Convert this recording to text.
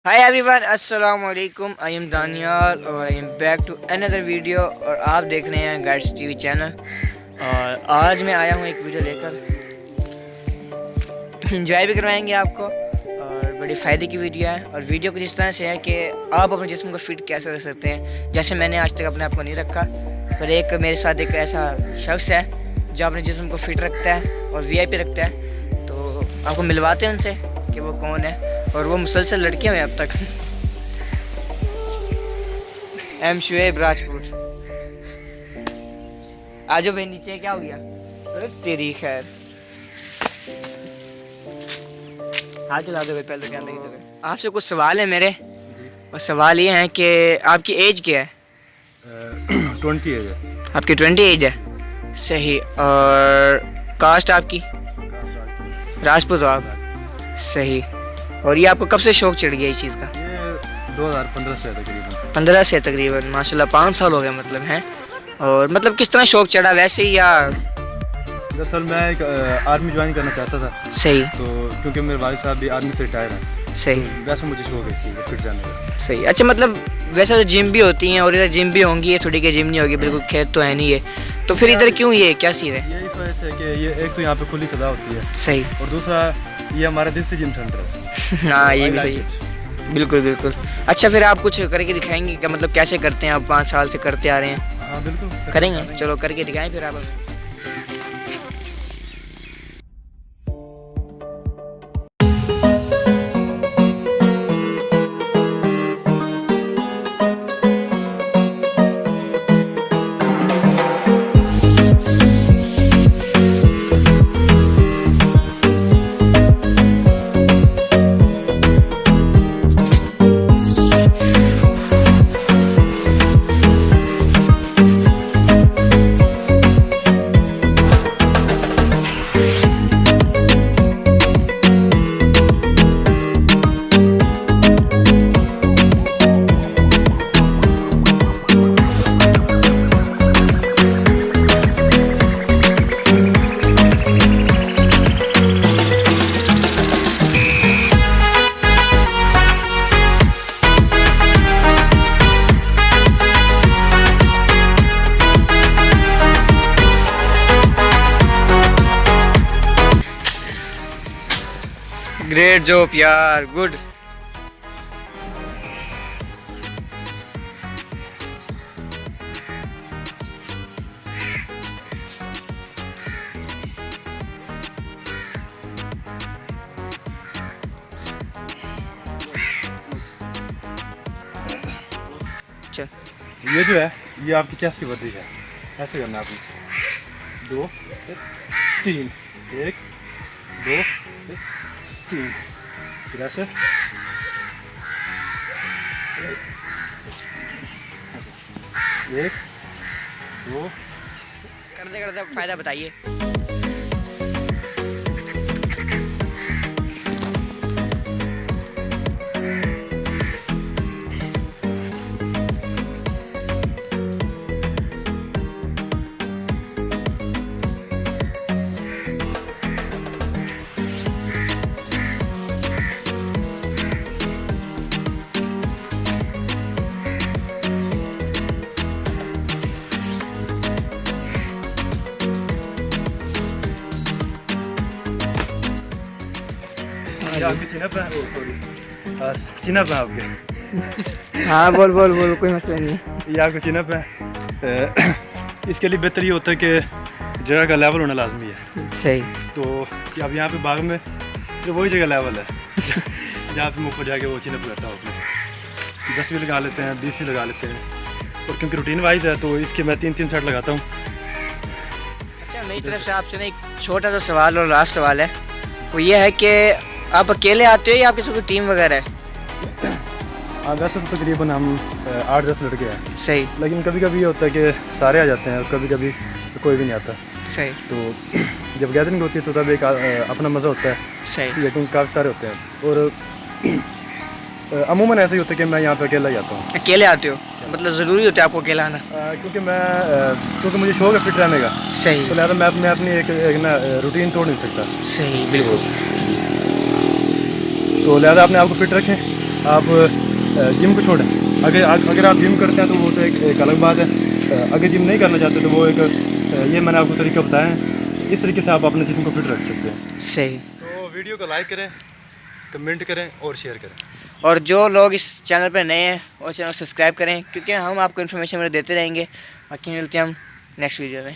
Hi everyone, अस्सलाम वालेकुम। आई am Daniyal और I am back to another video और आप देख रहे हैं गाइड्स टीवी चैनल। और आज मैं आया हूँ एक वीडियो लेकर, इंजॉय भी करवाएंगे आपको और बड़ी फ़ायदे की वीडियो है। और वीडियो कुछ इस तरह से है कि आप अपने जिस्म को फिट कैसे रख सकते हैं। जैसे मैंने आज तक अपने आप को नहीं रखा, पर एक मेरे साथ एक ऐसा शख्स है जो अपने जिस्म को फिट रखता है और वीआईपी रखता है। तो आपको मिलवाते हैं उनसे कि वो कौन है, और वो मुसलसल लड़के हुए अब तक। एम शुएब राजपूत, आजो भाई नीचे। क्या हो गया? अरे तेरी खैर, हाथ चला दो भाई पहले। क्या नहीं दे, आपसे कुछ सवाल है मेरे। और सवाल ये है कि आपकी एज क्या है? 20 एज है। आपकी 20 एज है, सही। और कास्ट आपकी राजपूत हो आप, सही। और ये आपको कब से शौक चढ़ गया इस चीज़ का? ये 2015 से है तकरीबन। 15 से तकरीबन, माशाल्लाह 5 साल हो गए मतलब हैं। और मतलब किस तरह शौक चढ़ा, वैसे ही या? दरअसल मैं एक आर्मी ज्वाइन करना चाहता था। सही। तो क्योंकि मेरे वालिद साहब भी आर्मी से रिटायर हैं, सही वैसे मुझे शौक है कि फिट जाने का। सही। अच्छा, मतलब वैसे तो जिम भी होती हैं और इधर जिम भी होंगी, ये थोड़ी के जिम नहीं होगी, बिल्कुल खेत तो है नहीं ये। तो फिर इधर क्यों, ये क्या सीन है? ये इस वजह से कि ये एक तो यहाँ पे खुली सदा होती है, सही। और दूसरा ये हमारा देसी जिम सेंटर है। हाँ, ये भी सही है, बिल्कुल बिल्कुल। अच्छा, फिर आप कुछ करके दिखाएंगे क्या? मतलब कैसे करते हैं आप? 5 साल से करते आ रहे हैं। हाँ बिल्कुल करेंगे, चलो करके दिखाएं फिर आप हमें। ग्रेट जॉब यार, गुड। ये जो है ये आपकी चेस्ट की वर्जिश है। ऐसे करना है आपने, 2 3, 1 2 3, फिर ऐसे 1 2। करते करते फायदा बताइए। आपकी चिनअप है, सॉरी चिनअप है आपके। हाँ, बोल बोल बोल, कोई मसला नहीं है। ये आपका चिनअप है। इसके लिए बेहतर ये होता है कि जगह का लेवल होना लाजमी है। सही। तो अब यहाँ पे बाग में सिर्फ वही जगह लेवल है जहाँ पे ऊपर जाके वो चिनअप रहता है। अपने 10 भी लगा लेते हैं, 20 भी लगा लेते हैं, और क्योंकि रूटीन वाइज है तो इसके मैं 3-3 सेट लगाता हूँ। अच्छा, मेरी तरफ से आपसे ना एक छोटा सा सवाल और लास्ट सवाल है। वो ये है कि आप अकेले आते हो या आपके साथ कोई टीम वगैरह है? हाँ, वैसे तो तकरीबन हम 8-10 लड़के हैं। सही। लेकिन कभी कभी ये होता है कि सारे आ जाते हैं और कभी कभी कोई भी नहीं आता। सही। तो जब गैदरिंग होती है तो तब एक अपना मज़ा होता है। सही। लेकिन काफ़ी सारे होते हैं, और अमूमन ऐसा ही होता है कि मैं यहाँ पे अकेला ही आता हूँ। अकेले आते हो? मतलब ज़रूरी होता है आपको अकेला आना? क्योंकि मुझे शौक है फिट रहने का। सही। तो लिहाजा मैं अपनी एक ना रूटीन तोड़ नहीं सकता। सही, बिल्कुल। तो लिहाजा अपने आप को फिट रखें, आप जिम को छोड़ें। अगर आप जिम करते हैं तो वो तो एक अलग बात है। अगर जिम नहीं करना चाहते तो वो एक ये मैंने आपको तरीका बताया है, इस तरीके से आप अपने जिस्म को फिट रख सकते हैं। सही। तो वीडियो को लाइक करें, कमेंट करें और शेयर करें। और जो लोग इस चैनल पर नए हैं वो चैनल सब्सक्राइब करें, क्योंकि हम आपको इन्फॉर्मेशन देते रहेंगे। बाकी मिलते हैं हम नेक्स्ट वीडियो में।